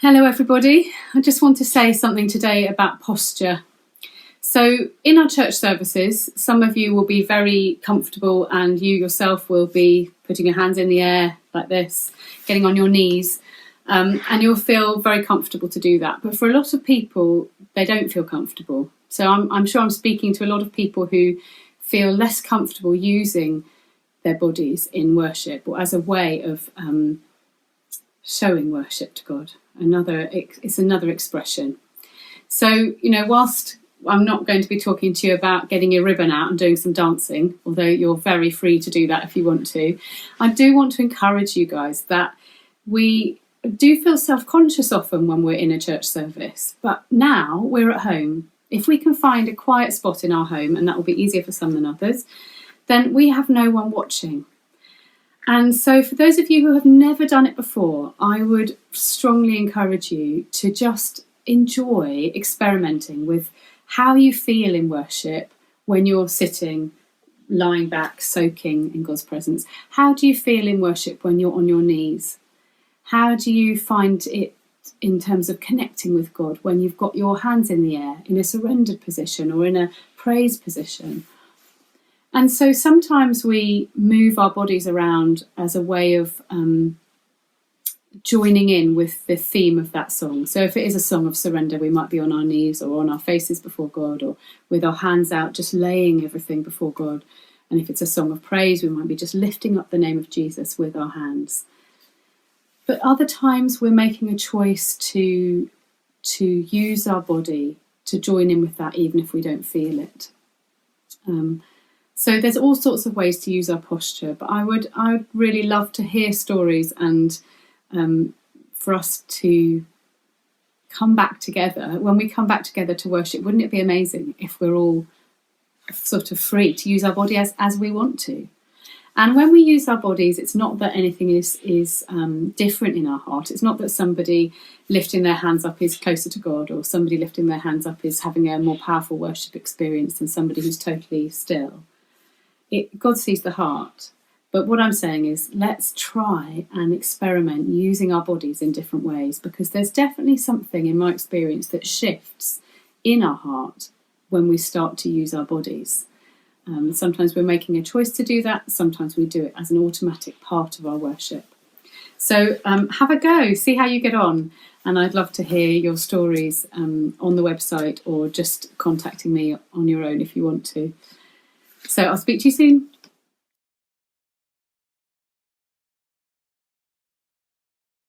Hello everybody. I just want to say something today about posture. So in our church services, some of you will be very comfortable and you yourself will be putting your hands in the air like this, getting on your knees, and you'll feel very comfortable to do that. But for a lot of people, they don't feel comfortable. So I'm sure I'm speaking to a lot of people who feel less comfortable using their bodies in worship or as a way of showing worship to God. It's another expression. So, whilst I'm not going to be talking to you about getting your ribbon out and doing some dancing, although you're very free to do that if you want to, I do want to encourage you guys that we do feel self-conscious often when we're in a church service, but now we're at home. If we can find a quiet spot in our home, and that will be easier for some than others, then we have no one watching. And so for those of you who have never done it before, I would strongly encourage you to just enjoy experimenting with how you feel in worship when you're sitting, lying back, soaking in God's presence. How do you feel in worship when you're on your knees? How do you find it in terms of connecting with God when you've got your hands in the air in a surrendered position or in a praise position? And so sometimes we move our bodies around as a way of joining in with the theme of that song. So if it is a song of surrender, we might be on our knees or on our faces before God, or with our hands out, just laying everything before God. And if it's a song of praise, we might be just lifting up the name of Jesus with our hands. But other times we're making a choice to use our body to join in with that, even if we don't feel it. So there's all sorts of ways to use our posture, but I would really love to hear stories and for us to come back together. When we come back together to worship, wouldn't it be amazing if we're all sort of free to use our body as we want to? And when we use our bodies, it's not that anything is different in our heart. It's not that somebody lifting their hands up is closer to God, or somebody lifting their hands up is having a more powerful worship experience than somebody who's totally still. God sees the heart. But what I'm saying is, let's try and experiment using our bodies in different ways, because there's definitely something in my experience that shifts in our heart when we start to use our bodies. Sometimes we're making a choice to do that. Sometimes we do it as an automatic part of our worship. So have a go, see how you get on. And I'd love to hear your stories on the website, or just contacting me on your own if you want to. So I'll speak to you soon.